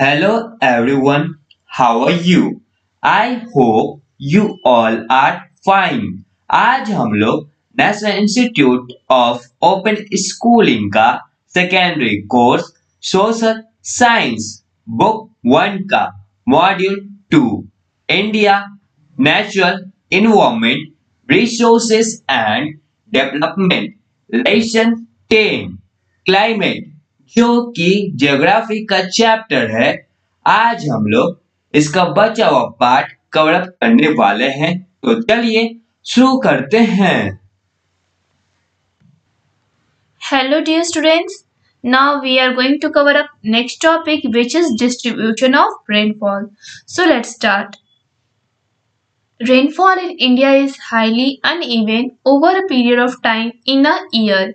Hello everyone, how are you? I hope you all are fine. आज हम लोग national institute of open schooling का secondary course social science book 1 का module 2 India natural environment resources and development lesson 10 climate जो कि geography का chapter है। आज हम लोग इसका बचा हुआ पार्ट कवर अप करने वाले हैं, तो चलिए शुरू करते हैं। Hello dear students. Now we are going to cover up next topic which is distribution of rainfall. So let's start. Rainfall in India is highly uneven over a period of time in a year.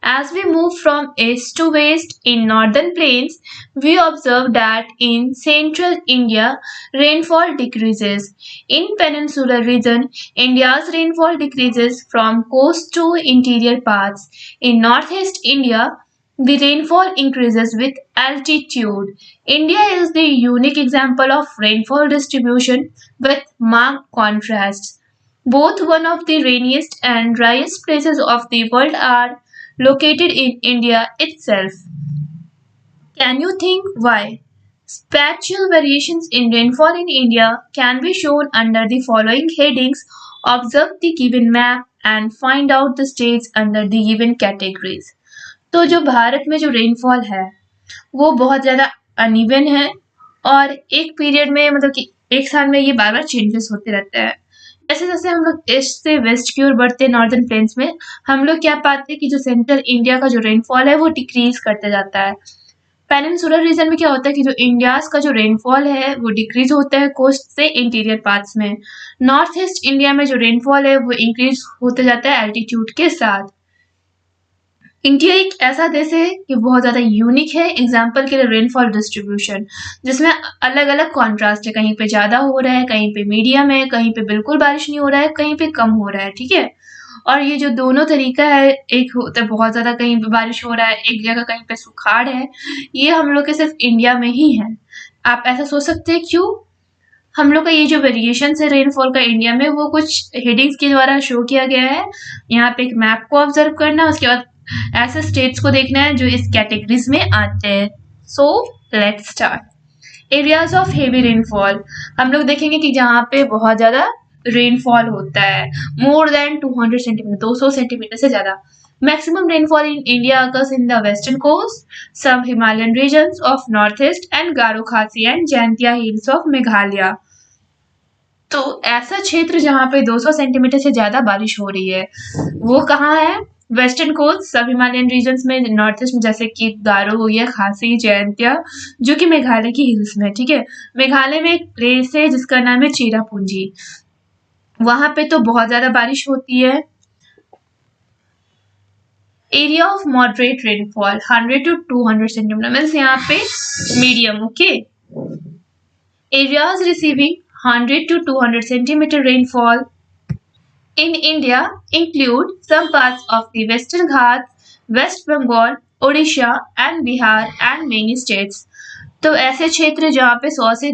As we move from east to west in northern plains, we observe that in central India, rainfall decreases. In peninsular region, India's rainfall decreases from coast to interior parts. In northeast India, the rainfall increases with altitude. India is the unique example of rainfall distribution with marked contrasts. Both one of the rainiest and driest places of the world are located in India itself. Can you think why? Spatial variations in rainfall in India can be shown under the following headings. Observe the given map and find out the states under the given categories. तो जो भारत में जो rainfall है वो बहुत ज़्यादा uneven है और एक पीरियड में मतलब कि एक साल में ये बार बार चेंजेस होते रहते हैं। जैसे जैसे हम लोग ईस्ट से वेस्ट की ओर बढ़ते हैं नॉर्दर्न प्लेन्स में, हम लोग क्या पाते हैं कि जो सेंट्रल इंडिया का जो रेनफॉल है वो डिक्रीज करते जाता है। पेनिनसुलर रीजन में क्या होता है कि जो इंडियाज का जो रेनफॉल है वो डिक्रीज होता है कोस्ट से इंटीरियर पार्ट्स में। नॉर्थ ईस्ट इंडिया में जो रेनफॉल है वो इंक्रीज होते जाता है एल्टीट्यूड के साथ। इंडिया एक ऐसा देश है कि बहुत ज़्यादा यूनिक है एग्जाम्पल के लिए रेनफॉल डिस्ट्रीब्यूशन, जिसमें अलग अलग कॉन्ट्रास्ट है, कहीं पे ज़्यादा हो रहा है, कहीं पे मीडियम है, कहीं पे बिल्कुल बारिश नहीं हो रहा है, कहीं पे कम हो रहा है। ठीक है, और ये जो दोनों तरीका है, एक होता है बहुत ज़्यादा कहीं पे बारिश हो रहा है, एक जगह कहीं पे सुखाड़ है, ये हम लोग के सिर्फ इंडिया में ही है। आप ऐसा सोच सकते हैं क्यों? हम लोग का ये जो वेरिएशन है रेनफॉल का इंडिया में वो कुछ हेडिंग्स के द्वारा शो किया गया है। यहाँ पे एक मैप को ऑब्जर्व करना है, उसके बाद ऐसे स्टेट्स को देखना है जो इस कैटेगरीज में आते हैं। So let's start. Areas of heavy rainfall, हम लोग देखेंगे कि जहाँ पे बहुत ज़्यादा रेनफॉल होता है, मोर देन 200 सेंटीमीटर, 200 सेंटीमीटर से ज़्यादा। Maximum rainfall in India occurs in the western coast, some Himalayan regions of northeast and Garo Khasi and Jaintia hills of Meghalaya. तो ऐसा क्षेत्र जहाँ पे 200 सेंटीमीटर से ज्यादा बारिश हो रही है वो कहाँ है? वेस्टर्न कोस्ट, सब हिमालयन रीजन्स में, नॉर्थ ईस्ट में जैसे कि गारो हो गया, खासी, जयंतिया, जो कि मेघालय की हिल्स में। ठीक है, मेघालय में एक प्लेस है जिसका नाम है चेरापूंजी, वहां पे तो बहुत ज्यादा बारिश होती है। Area of moderate rainfall 100 to 200 centimetre, means यहाँ पे medium. Okay, areas receiving 100 to 200 centimeter rainfall in India include some parts of the Western Ghats, West Bengal, Odisha and Bihar and many states. तो ऐसे क्षेत्र जहाँ पे 100 से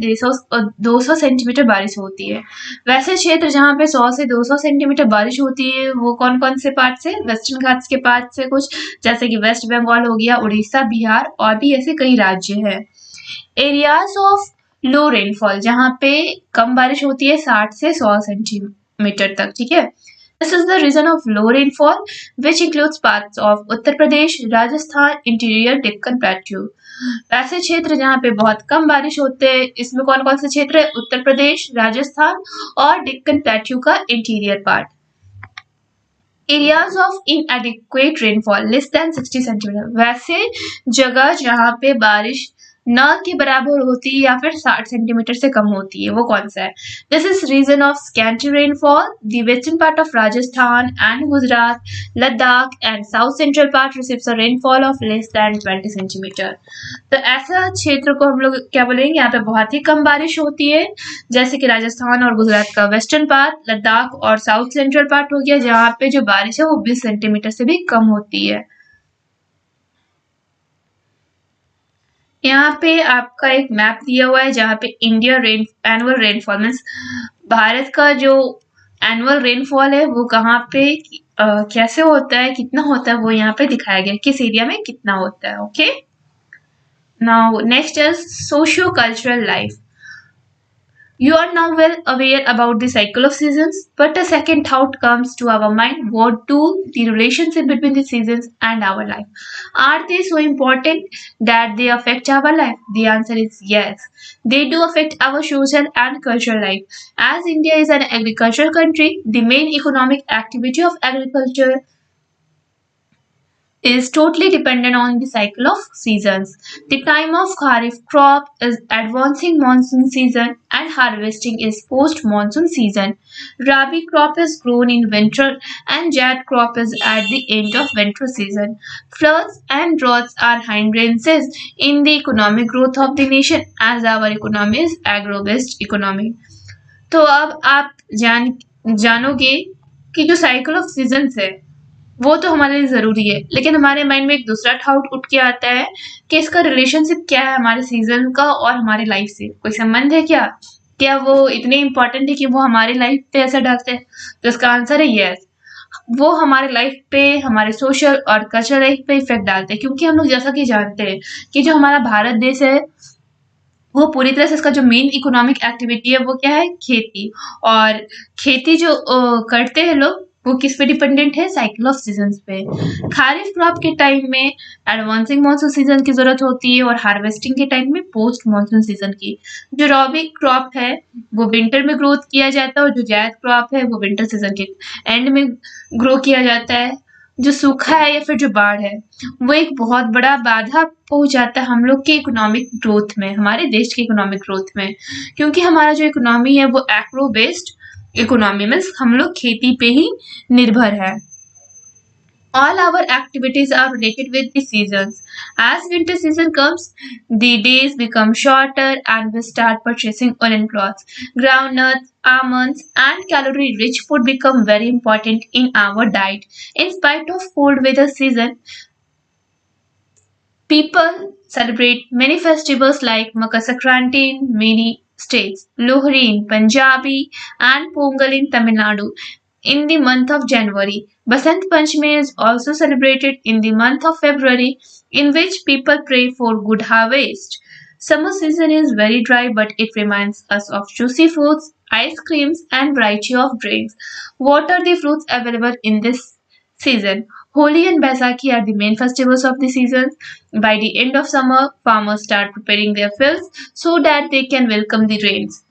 200 centimetre बारिश होती है, वैसे क्षेत्र जहाँ पे 100 से 200 सेंटीमीटर बारिश होती है वो कौन कौन से पार्ट से? वेस्टर्न घाट्स के पार्ट से कुछ, जैसे कि वेस्ट बंगाल हो गया, उड़ीसा, बिहार और भी ऐसे कई राज्य हैं। एरियाज ऑफ लो रेनफॉल, जहाँ पे कम बारिश होती है 60 से 100 सेंटीमीटर तक। ठीक है, this is the region of low rainfall which includes parts of Uttar Pradesh, Rajasthan, interior, Deccan plateau. ऐसे क्षेत्र जहाँ पे बहुत कम बारिश होते हैं, इसमें कौन कौन से क्षेत्र है? उत्तर प्रदेश, राजस्थान और डेक्कन प्लेट्यू का interior part. Areas of इनएडिक्वेट rainfall less than 60 centimetre, वैसे जगह जहाँ पे बारिश न के बराबर होती है या फिर 60 सेंटीमीटर से कम होती है, वो कौन सा है? This is region of scanty rainfall. The western part of Rajasthan and Gujarat, Ladakh and south central part receives a rainfall of less than 20 centimetre. तो ऐसा क्षेत्र को हम लोग क्या बोलेंगे? यहाँ पे बहुत ही कम बारिश होती है, जैसे कि राजस्थान और गुजरात का वेस्टर्न पार्ट, लद्दाख और साउथ सेंट्रल पार्ट हो गया, जहाँ पे जो बारिश है वो 20 सेंटीमीटर से भी कम होती है। यहाँ पे आपका एक मैप दिया हुआ है जहाँ पे India annual rainfall means Bharat का जो एनुअल रेनफॉल है वो कहाँ पे कैसे होता है, कितना होता है, वो यहाँ पे दिखाया गया है, किस एरिया में कितना होता है. Okay, now next is socio cultural life. You are now well aware about the cycle of seasons, but a second thought comes to our mind: what do the relationship between the seasons and our life? Are they so important that they affect our life? The answer is yes. They do affect our social and cultural life. As India is an agricultural country, the main economic activity of agriculture is totally dependent on the cycle of seasons. The time of Kharif crop is advancing monsoon season and harvesting is post-monsoon season. Rabi crop is grown in winter and Jad crop is at the end of winter season. Floods and droughts are hindrances in the economic growth of the nation as our economy is agro-based economy. तो अब आप जानोगे कि जो cycle of seasons है वो तो हमारे लिए जरूरी है, लेकिन हमारे माइंड में एक दूसरा डाउट उठ के आता है कि इसका रिलेशनशिप क्या है हमारे सीजन का और हमारे लाइफ से, कोई संबंध है क्या? क्या वो इतने इम्पोर्टेंट है कि वो हमारे लाइफ पे असर डालते हैं? तो इसका आंसर है यस. वो हमारे लाइफ पे, हमारे सोशल और कल्चरल लाइफ पे इफेक्ट डालते हैं, क्योंकि हम लोग जैसा कि जानते हैं कि जो हमारा भारत देश है वो पूरी तरह से इसका जो मेन इकोनॉमिक एक्टिविटी है वो क्या है? खेती. और खेती जो करते हैं लोग वो किस पे डिपेंडेंट है? साइकिल ऑफ सीजन्स पे. खारिफ क्रॉप के टाइम में एडवांसिंग मानसून सीजन की जरूरत होती है और हार्वेस्टिंग के टाइम में पोस्ट मानसून सीजन की. जो रॉबी क्रॉप है वो विंटर में ग्रोथ किया जाता है और जो जायद क्रॉप है वो विंटर सीजन के एंड में ग्रो किया जाता है. जो सूखा है या फिर जो बाढ़ है वो एक बहुत बड़ा बाधा पहुंचाता है हम लोग के इकोनॉमिक ग्रोथ में, हमारे देश के इकोनॉमिक ग्रोथ में, क्योंकि हमारा जो इकोनॉमी है वो एग्रो बेस्ड इकोनॉमी में हम लोग खेती पे ही निर्भर है. All our activities are related with the seasons. As winter season comes, the days become shorter and we start purchasing woolen clothes. Groundnuts, almonds, and calorie-rich food become very important in our diet. In spite of cold weather season, people celebrate many festivals like Makar Sankranti in many states, Lohri in Punjabi, and Pongal in Tamil Nadu in the month of January. Basant Panchami is also celebrated in the month of February, in which people pray for good harvest. Summer season is very dry, but it reminds us of juicy fruits, ice creams, and variety of drinks. What are the fruits available in this season? Holi and Baisakhi are the main festivals of the season. By the end of summer, farmers start preparing their fields so that they can welcome the rains.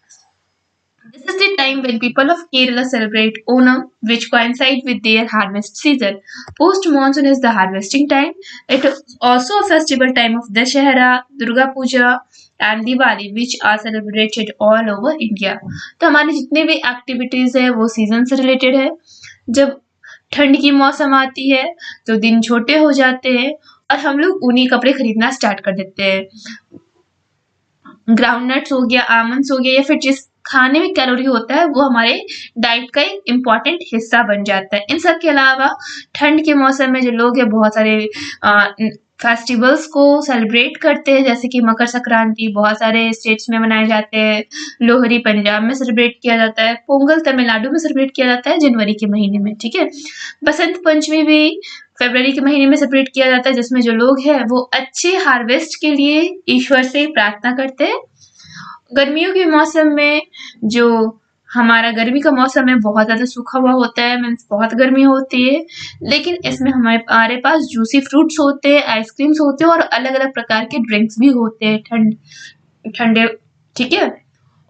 This is the time when people of Kerala celebrate Onam, which coincides with their harvest season. Post-monsoon is the harvesting time. It is also a festival time of Dashehra, Durga Puja, and Diwali, which are celebrated all over India. तो हमारी जितने भी activities है वो season से related है. जब ठंड की मौसम आती है तो दिन छोटे हो जाते हैं और हम लोग ऊनी कपड़े खरीदना स्टार्ट कर देते हैं. ग्राउंडनट्स हो गया, आमंड्स हो गया, या फिर जिस खाने में कैलोरी होता है वो हमारे डाइट का एक इम्पॉर्टेंट हिस्सा बन जाता है. इन सब के अलावा ठंड के मौसम में जो लोग हैं बहुत सारे फेस्टिवल्स को सेलिब्रेट करते हैं, जैसे कि मकर संक्रांति बहुत सारे स्टेट्स में मनाए जाते हैं, लोहरी पंजाब में सेलिब्रेट किया जाता है, पोंगल तमिलनाडु में सेलिब्रेट किया जाता है जनवरी के महीने में. ठीक है, बसंत पंचमी भी फरवरी के महीने में सेलिब्रेट किया जाता है, जिसमें जो लोग हैं वो अच्छे हार्वेस्ट के लिए ईश्वर से प्रार्थना करते हैं. गर्मियों के मौसम में जो हमारा गर्मी का मौसम है बहुत ज़्यादा सूखा हुआ होता है, मीन्स बहुत गर्मी होती है, लेकिन इसमें हमारे पास जूसी फ्रूट्स होते हैं, आइसक्रीम्स होते हैं और अलग अलग प्रकार के ड्रिंक्स भी होते हैं ठंडे. ठीक है,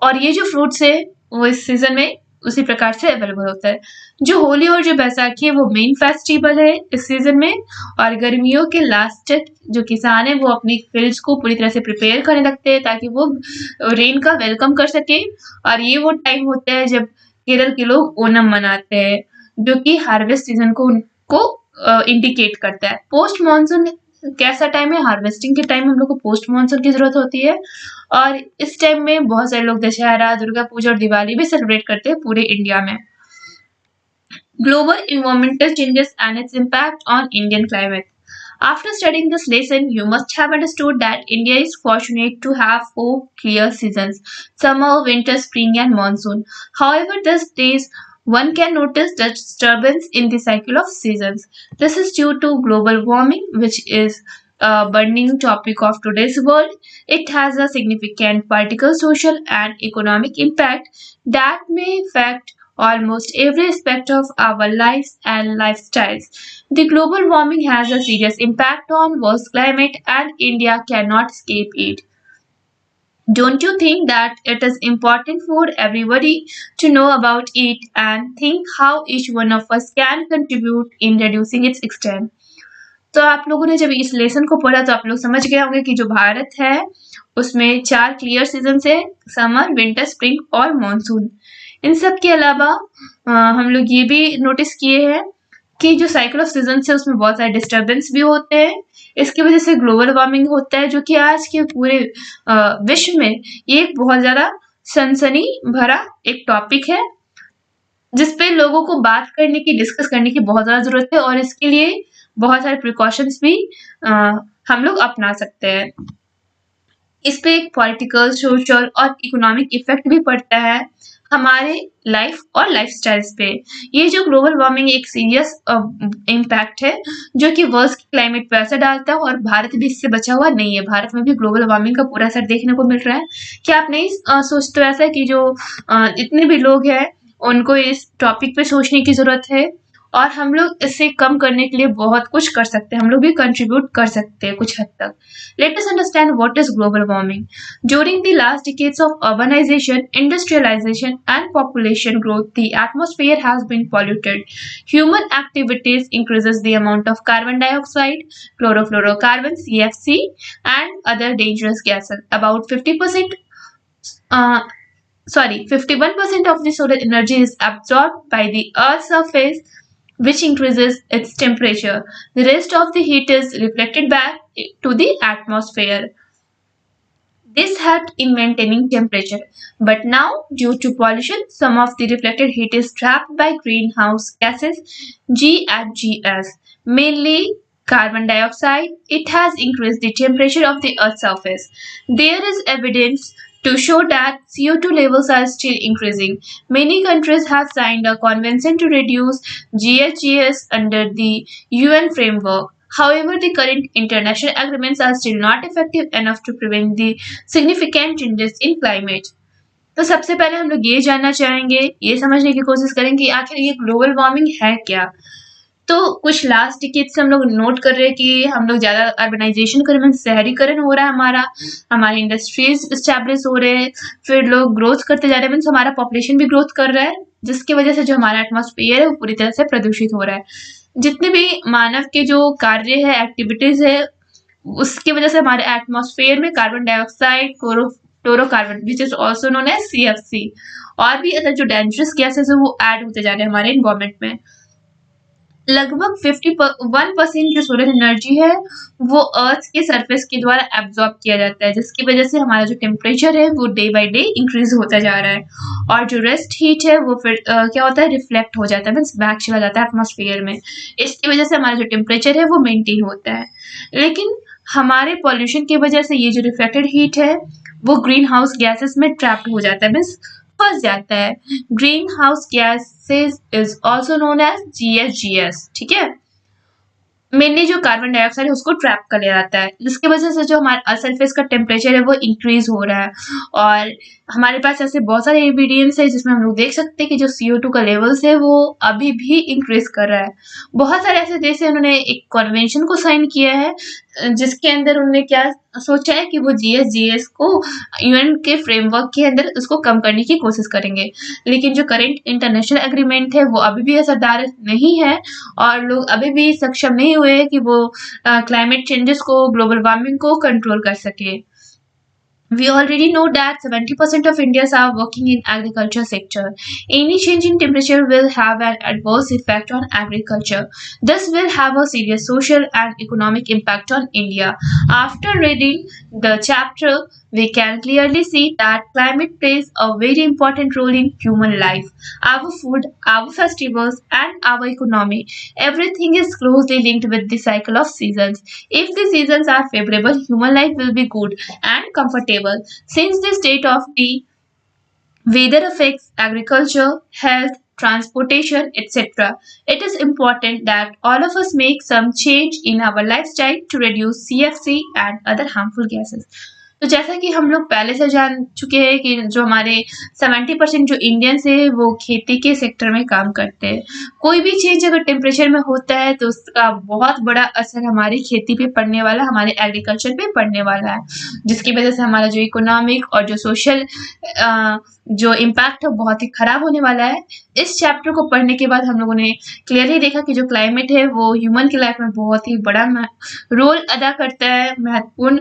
और ये जो फ्रूट्स है वो इस सीजन में उसी प्रकार से अवेलेबल होता है. जो होली और जो बैसाखी है वो मेन फेस्टिवल है इस सीजन में, और गर्मियों के लास्ट जो किसान है वो अपनी फील्ड्स को पूरी तरह से प्रिपेयर करने लगते हैं ताकि वो रेन का वेलकम कर सके. और ये वो टाइम होता है जब केरल के लोग ओनम मनाते हैं, जो कि हार्वेस्ट सीजन को उनको इंडिकेट करता है. पोस्ट मानसून कैसा टाइम है? हार्वेस्टिंग के टाइम हम लोग को पोस्ट मानसून की जरूरत होती है, और इस टाइम में बहुत सारे लोग दशहरा, दुर्गा पूजा और दिवाली भी सेलिब्रेट करते हैं पूरे इंडिया में. Global environmental changes and its impact on Indian climate. After studying this lesson, you must have understood that India is fortunate to have four clear seasons: summer, winter, spring, and monsoon. However, these days one can notice the disturbance in the cycle of seasons. This is due to global warming, which is a burning topic of today's world. It has a significant political, social, and economic impact that may affect almost every aspect of our lives and lifestyles. The global warming has a serious impact on world's climate, and India cannot escape it. Don't you think that it is important for everybody to know about it and think how each one of us can contribute in reducing its extent? तो आप लोगों ने जब इस lesson को पढ़ा तो आप लोग समझ गए होंगे कि जो भारत है उसमें 4 क्लियर सीजन है: समर, विंटर, स्प्रिंग और मॉनसून। इन सब के अलावा हम लोग ये भी नोटिस किए हैं कि जो साइकिल ऑफ सीजन है उसमें बहुत सारे डिस्टर्बेंस भी होते हैं। इसकी वजह से ग्लोबल वार्मिंग होता है, जो कि आज के पूरे विश्व में ये एक बहुत ज्यादा सनसनी भरा एक टॉपिक है जिसपे लोगों को बात करने की, डिस्कस करने की बहुत ज्यादा जरूरत है, और इसके लिए बहुत सारे प्रिकॉशंस भी हम लोग अपना सकते हैं। इस पे एक पॉलिटिकल, सोशल और इकोनॉमिक इफेक्ट भी पड़ता है हमारे लाइफ और लाइफस्टाइल्स पे। ये जो ग्लोबल वार्मिंग एक सीरियस इम्पैक्ट है जो कि वर्ल्ड के क्लाइमेट पे असर डालता है, और भारत भी इससे बचा हुआ नहीं है। भारत में भी ग्लोबल वार्मिंग का पूरा असर देखने को मिल रहा है। क्या आप नहीं सोचते हो ऐसा कि जो जितने भी लोग हैं उनको इस टॉपिक पे सोचने की जरूरत है, और हम लोग इसे कम करने के लिए बहुत कुछ कर सकते हैं, हम लोग भी कंट्रीब्यूट कर सकते हैं कुछ हद तक। Let us understand what is global warming. During the last decades of urbanization, industrialization and population growth, the atmosphere has been polluted. Human activities increases the amount of carbon dioxide, chlorofluorocarbons (CFC) and other dangerous gases. About 51% of the solar energy is absorbed by the Earth's surface, which increases its temperature. The rest of the heat is reflected back to the atmosphere. This helped in maintaining temperature. But now, due to pollution, some of the reflected heat is trapped by greenhouse gases, GHGs, mainly carbon dioxide. It has increased the temperature of the Earth's surface. There is evidence to show that CO2 levels are still increasing. Many countries have signed a convention to reduce GHGs under the UN framework. However, the current international agreements are still not effective enough to prevent the significant changes in climate. तो सबसे पहले हम लोग ये जानना चाहेंगे, ये समझने की कोशिश करेंगे कि आखिर ये ग्लोबल वार्मिंग है क्या। तो कुछ लास्ट डिकेड से हम लोग नोट कर रहे हैं कि हम लोग ज़्यादा अर्बनाइजेशन कर रहे हैं, शहरीकरण हो रहा है, हमारे इंडस्ट्रीज इस्टेब्लिश हो रहे हैं, फिर लोग ग्रोथ करते जा रहे हैं, मीन्स हमारा पॉपुलेशन भी ग्रोथ कर रहा है, जिसकी वजह से जो हमारा एटमॉस्फेयर है वो पूरी तरह से प्रदूषित हो रहा है। जितने भी मानव के जो कार्य है, एक्टिविटीज है, उसकी वजह से हमारे एटमॉस्फेयर में carbon dioxide, chlorocarbon which is also known as CFC, और भी अदर जो डेंजरस गैसेस है वो ऐड होते जा रहे हैं हमारे इन्वायरमेंट में। लगभग 51% जो सोलर एनर्जी है वो अर्थ के सरफेस के द्वारा एब्जॉर्ब किया जाता है, जिसकी वजह से हमारा जो टेम्परेचर है वो डे बाय डे इंक्रीज होता जा रहा है, और जो रेस्ट हीट है वो फिर क्या होता है, रिफ्लेक्ट हो जाता है, मीन्स बैक चला जाता है एटमॉस्फेयर में। इसकी वजह से हमारा जो टेम्परेचर है वो मेंटेन होता है। लेकिन हमारे पॉल्यूशन की वजह से ये जो रिफ्लेक्टेड हीट है वो ग्रीन हाउस गैसेस में ट्रैप्ड हो जाता है, मीन्स फंस जाता है। Green house gases is also known as GHGs, ठीक है। मेनली जो कार्बन डाइऑक्साइड है उसको ट्रैप कर ले जाता है, जिसकी वजह से जो हमारा सरफेस का टेम्परेचर है वो इंक्रीज हो रहा है। और हमारे पास ऐसे बहुत सारे एविडेंस है जिसमें हम लोग देख सकते हैं कि जो CO2 का लेवल्स है वो अभी भी इंक्रीज कर रहा है। बहुत सारे ऐसे देश है उन्होंने एक कन्वेंशन को साइन किया है जिसके अंदर उन्होंने क्या सोचा है कि वो GHGs को UN के फ्रेमवर्क के अंदर उसको कम करने की कोशिश करेंगे। लेकिन जो करंट इंटरनेशनल एग्रीमेंट है वो अभी भी असरदार नहीं है, और लोग अभी भी सक्षम नहीं हुए हैं कि वो क्लाइमेट चेंजेस को, ग्लोबल वार्मिंग को कंट्रोल कर सके। We already know that 70% of Indians are working in agriculture sector. Any change in temperature will have an adverse effect on agriculture. This will have a serious social and economic impact on India. After reading the chapter we can clearly see that climate plays a very important role in human life. Our food, our festivals, and our economy, everything is closely linked with the cycle of seasons. If the seasons are favorable, human life will be good and comfortable. Since the state of the weather affects agriculture, health, transportation, etc. It is important that all of us make some change in our lifestyle to reduce CFC and other harmful gases. तो जैसा कि हम लोग पहले से जान चुके हैं कि जो हमारे 70% जो इंडियंस है वो खेती के सेक्टर में काम करते हैं। कोई भी चेंज अगर टेम्परेचर में होता है तो उसका बहुत बड़ा असर हमारी खेती पे पड़ने वाला, हमारे एग्रीकल्चर पे पड़ने वाला है, जिसकी वजह से हमारा जो इकोनॉमिक और जो सोशल जो इम्पैक्ट है बहुत ही खराब होने वाला है। इस चैप्टर को पढ़ने के बाद हम लोगों ने क्लियरली देखा कि जो क्लाइमेट है वो ह्यूमन की लाइफ में बहुत ही बड़ा रोल अदा करता है, महत्वपूर्ण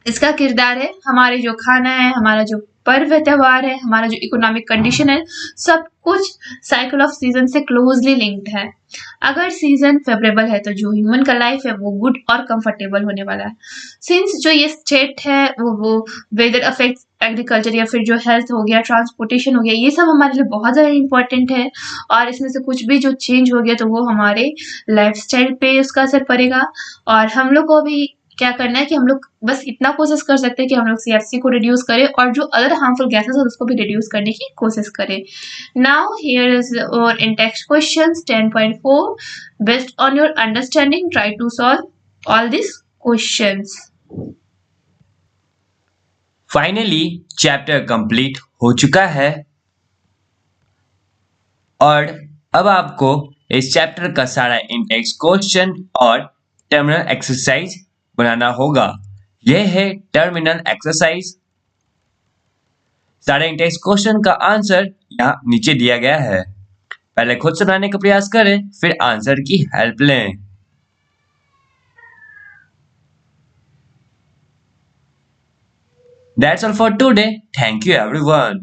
इसका किरदार है। हमारे जो खाना है, हमारा जो पर्व त्योहार है, हमारा जो इकोनॉमिक कंडीशन है, सब कुछ साइकिल ऑफ सीजन से क्लोजली लिंक्ड है। अगर सीजन फेवरेबल है तो जो ह्यूमन का लाइफ है वो गुड और कंफर्टेबल होने वाला है। सिंस जो ये स्टेट है वो वेदर अफेक्ट्स एग्रीकल्चर या फिर जो हेल्थ हो गया, ट्रांसपोर्टेशन हो गया, ये सब हमारे लिए बहुत ज़्यादा इंपॉर्टेंट है और इसमें से कुछ भी जो चेंज हो गया तो वो हमारे लाइफस्टाइल पे उसका असर पड़ेगा। और हम लोग को भी क्या करना है कि हम लोग बस इतना कोशिश कर सकते हैं कि हम लोग CFC को रिड्यूस करें और जो अदर हार्मफुल गैसेस है उसको भी रिड्यूस करने की कोशिश करें। नाउ हियर इज और in text questions 10.4 based on your understanding try to solve all this questions. Finally chapter complete हो चुका है और अब आपको इस चैप्टर का सारा इंटेक्स क्वेश्चन और टर्मिनल एक्सरसाइज बनाना होगा। यह है टर्मिनल एक्सरसाइज। सारे इंटेक्स क्वेश्चन का आंसर यहाँ नीचे दिया गया है। पहले खुद से बनाने का प्रयास करें, फिर आंसर की हेल्प लें। That's all for today. Thank you everyone.